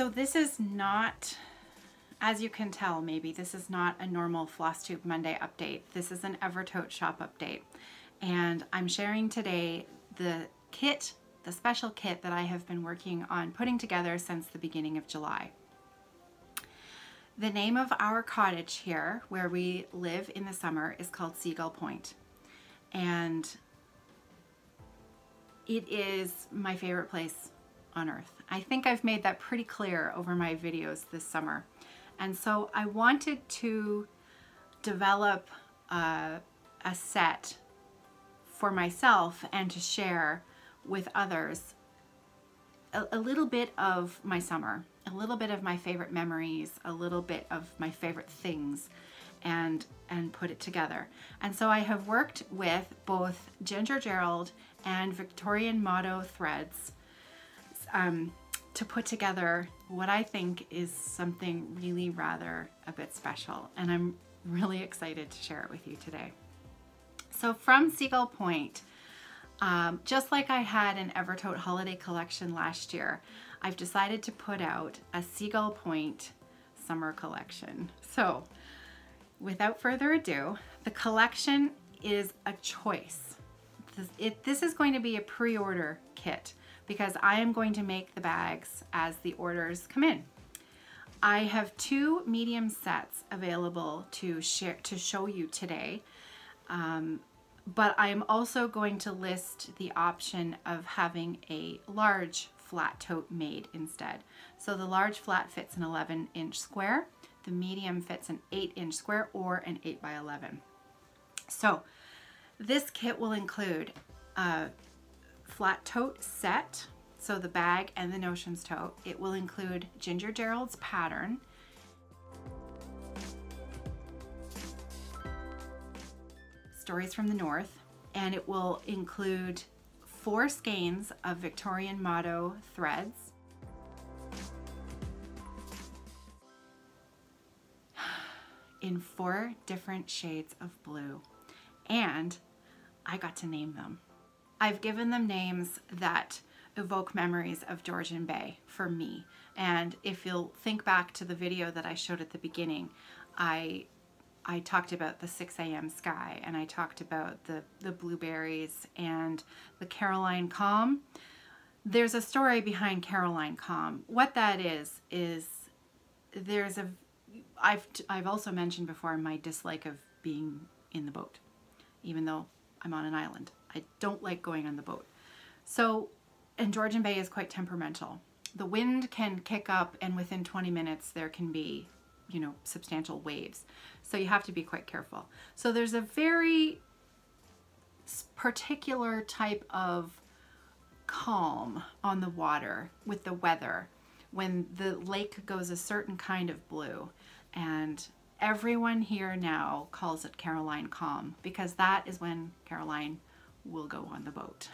So this is not, as you can tell, maybe this is not a normal FlossTube Monday update. This is an Evertote shop update. And I'm sharing today the kit, the special kit that I have been working on putting together since the beginning of July. The name of our cottage here, where we live in the summer, is called Seagull Point. And it is my favorite place on earth. I think I've made that pretty clear over my videos this summer. And so I wanted to develop a set for myself and to share with others a little bit of my summer, a little bit of my favorite memories, a little bit of my favorite things, and put it together. And so I have worked with both Gerald and Victorian motto threads to put together what I think is something really rather a bit special, and I'm really excited to share it with you today. So from Seagull Point, just like I had an Evertote holiday collection last year, I've decided to put out a Seagull Point summer collection. So without further ado, the collection is a choice. This is going to be a pre-order kit because I am going to make the bags as the orders come in. I have two medium sets available to show you today, but I am also going to list the option of having a large flat tote made instead. So the large flat fits an 11-inch square, the medium fits an 8-inch square or an 8x11. So this kit will include a flat tote set, so the bag and the notions tote. It will include Gerald's pattern, Stories from the North, and it will include 4 skeins of Victorian motto threads, in 4 different shades of blue, and I got to name them. I've given them names that evoke memories of Georgian Bay for me. And if you'll think back to the video that I showed at the beginning, I talked about the 6 a.m. sky, and I talked about the blueberries and the Caroline Calm. There's a story behind Caroline Calm. What that is there's a, I've also mentioned before my dislike of being in the boat, even though I'm on an island. I don't like going on the boat. So, and Georgian Bay is quite temperamental. The wind can kick up, and within 20 minutes there can be, you know, substantial waves. So you have to be quite careful. So there's a very particular type of calm on the water with the weather when the lake goes a certain kind of blue, and everyone here now calls it Caroline Calm because that is when Caroline will go on the boat.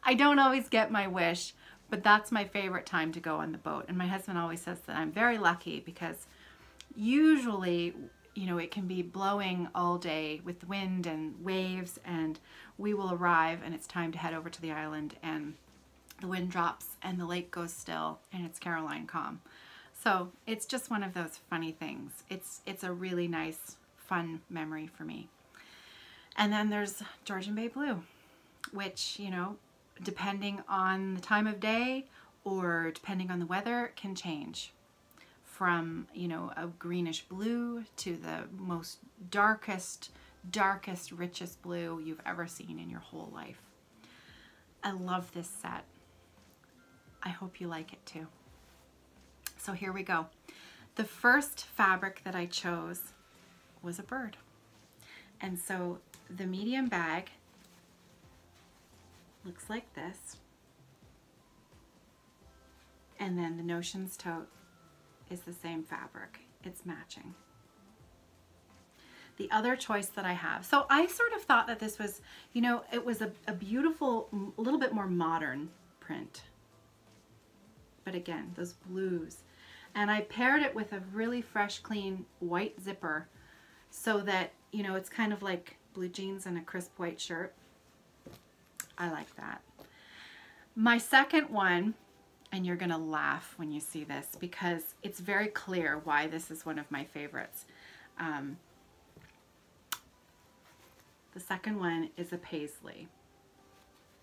I don't always get my wish, but that's my favorite time to go on the boat. And my husband always says that I'm very lucky because usually, you know, it can be blowing all day with wind and waves, and we will arrive and it's time to head over to the island, and the wind drops and the lake goes still and it's Caroline Calm. So it's just one of those funny things. It's a really nice, fun memory for me. And then there's Georgian Bay Blue, which, you know, depending on the time of day or depending on the weather, can change from, you know, a greenish blue to the most darkest, richest blue you've ever seen in your whole life. I love this set. I hope you like it too. So here we go. The first fabric that I chose was a bird. And so the medium bag looks like this. And then the notions tote is the same fabric. It's matching. The other choice that I have, so I sort of thought that this was, you know, it was a beautiful, a little bit more modern print. But again, those blues. And I paired it with a really fresh, clean white zipper so that, you know, it's kind of like blue jeans and a crisp white shirt. I like that. My second one and you're gonna laugh when you see this because it's very clear why this is one of my favorites. The second one is a paisley,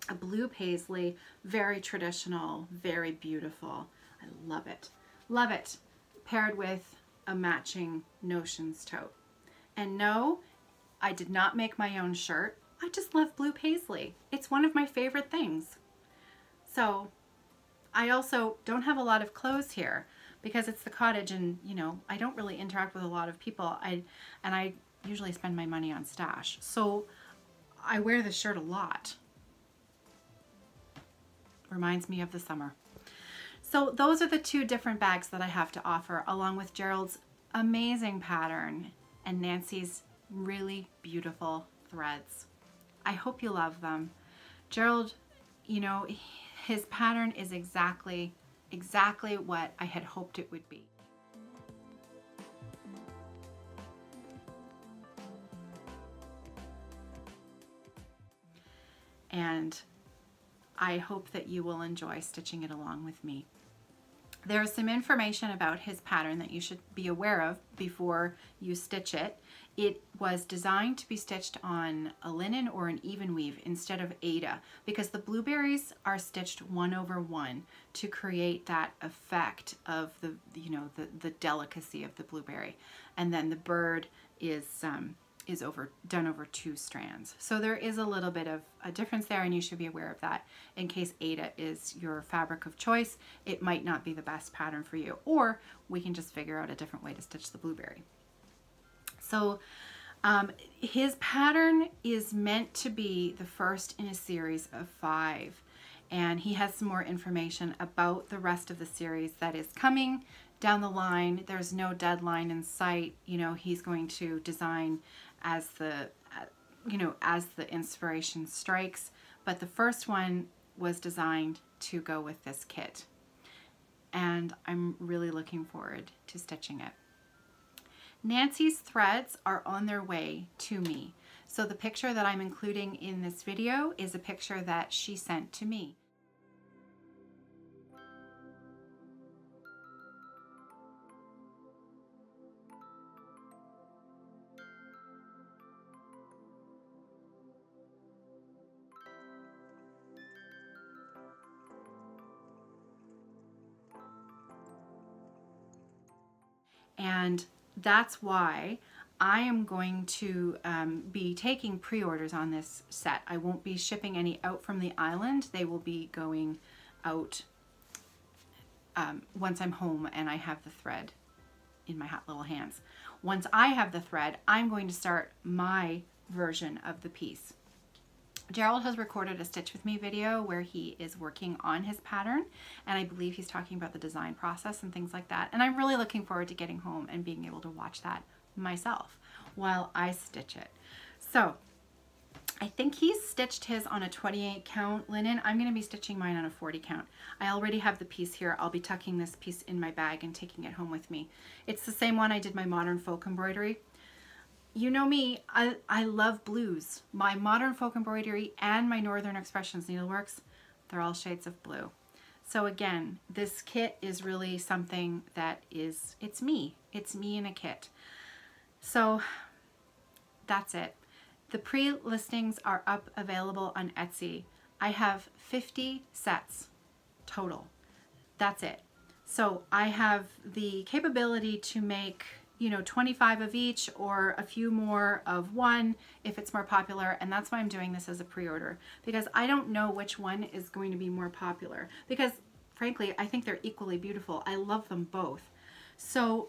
a blue paisley, very traditional, very beautiful. I love it, love it, paired with a matching Notions tote. And no, I did not make my own shirt. I just love blue paisley. It's one of my favorite things. So I also don't have a lot of clothes here because it's the cottage, and you know, I don't really interact with a lot of people. I usually spend my money on stash. So I wear this shirt a lot. Reminds me of the summer. So those are the two different bags that I have to offer, along with Gerald's amazing pattern and Nancy's really beautiful threads. I hope you love them. Gerald, you know, his pattern is exactly what I had hoped it would be. And I hope that you will enjoy stitching it along with me. There's some information about his pattern that you should be aware of before you stitch it. It was designed to be stitched on a linen or an even weave instead of Aida, because the blueberries are stitched 1/1 to create that effect of the, you know, the delicacy of the blueberry, and then the bird is done over 2 strands. So there is a little bit of a difference there, and you should be aware of that. In case Aida is your fabric of choice, it might not be the best pattern for you, or we can just figure out a different way to stitch the blueberry. So his pattern is meant to be the first in a series of 5, and he has some more information about the rest of the series that is coming down the line. There's no deadline in sight. You know, he's going to design as the inspiration strikes, but the first one was designed to go with this kit, and I'm really looking forward to stitching it. Nancy's threads are on their way to me. So the picture that I'm including in this video is a picture that she sent to me. And that's why I am going to be taking pre-orders on this set. I won't be shipping any out from the island. They will be going out once I'm home and I have the thread in my hot little hands. Once I have the thread, I'm going to start my version of the piece. Gerald has recorded a Stitch With Me video where he is working on his pattern, and I believe he's talking about the design process and things like that. And I'm really looking forward to getting home and being able to watch that myself while I stitch it. So I think he's stitched his on a 28 count linen. I'm going to be stitching mine on a 40 count. I already have the piece here. I'll be tucking this piece in my bag and taking it home with me. It's the same one I did my modern folk embroidery. You know me, I love blues. My modern folk embroidery and my Northern Expressions needleworks, they're all shades of blue. So again, this kit is really something that is, it's me in a kit. So that's it. The pre-listings are up, available on Etsy. I have 50 sets total. That's it. So I have the capability to make, you know, 25 of each or a few more of one if it's more popular, and that's why I'm doing this as a pre-order, because I don't know which one is going to be more popular, because frankly I think they're equally beautiful. I love them both. So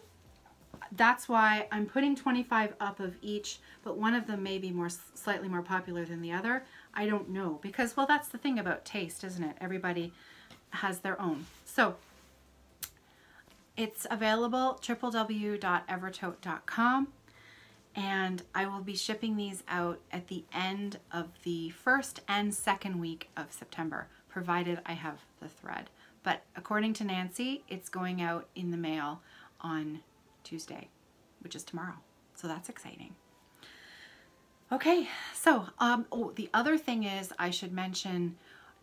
that's why I'm putting 25 up of each, but one of them may be slightly more popular than the other. I don't know, because, well, that's the thing about taste, isn't it? Everybody has their own. So it's available www.evertote.com, and I will be shipping these out at the end of the 1st and 2nd week of September, provided I have the thread. But according to Nancy, it's going out in the mail on Tuesday, which is tomorrow. So that's exciting. Okay, so oh, the other thing is I should mention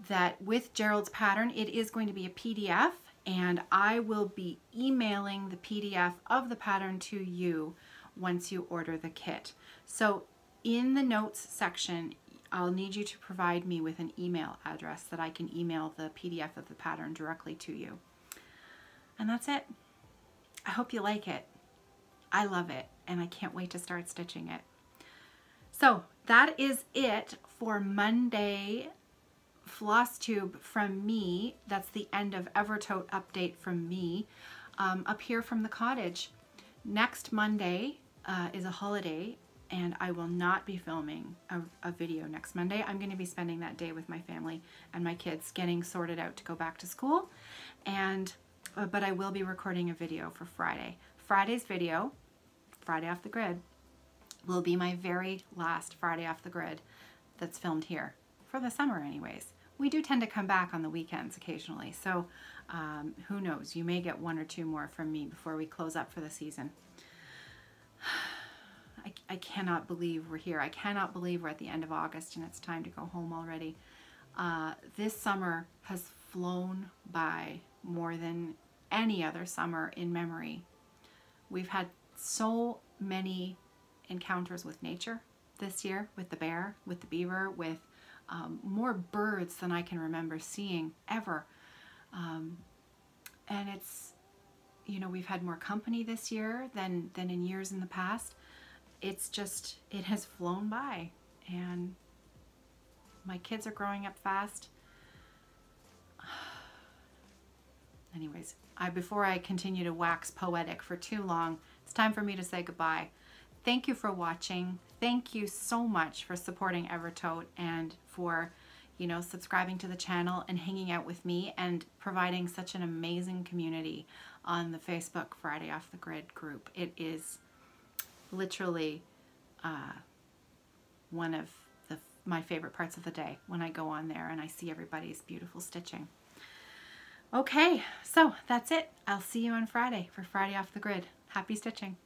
that with Gerald's pattern, it is going to be a PDF, and I will be emailing the PDF of the pattern to you once you order the kit. So in the notes section, I'll need you to provide me with an email address that I can email the PDF of the pattern directly to you. And that's it. I hope you like it. I love it, and I can't wait to start stitching it. So that is it for Monday floss tube from me. That's the end of Evertote update from me up here from the cottage. Next Monday is a holiday, and I will not be filming a video next Monday. I'm going to be spending that day with my family and my kids getting sorted out to go back to school, and but I will be recording a video for Friday. Friday's video, Friday Off the Grid, will be my very last Friday Off the Grid that's filmed here, for the summer anyways. We do tend to come back on the weekends occasionally, so who knows, you may get one or two more from me before we close up for the season. I cannot believe we're here. I cannot believe we're at the end of August and it's time to go home already. This summer has flown by more than any other summer in memory. We've had so many encounters with nature this year, with the bear, with the beaver, with more birds than I can remember seeing ever. And it's, you know, we've had more company this year than in years in the past. It's just, it has flown by, and my kids are growing up fast. Anyways, before I continue to wax poetic for too long, it's time for me to say goodbye. Thank you for watching. Thank you so much for supporting Evertote and for, you know, subscribing to the channel and hanging out with me and providing such an amazing community on the Facebook Friday Off the Grid group. It is literally one of my favorite parts of the day when I go on there and I see everybody's beautiful stitching. Okay, so that's it. I'll see you on Friday for Friday Off the Grid. Happy stitching.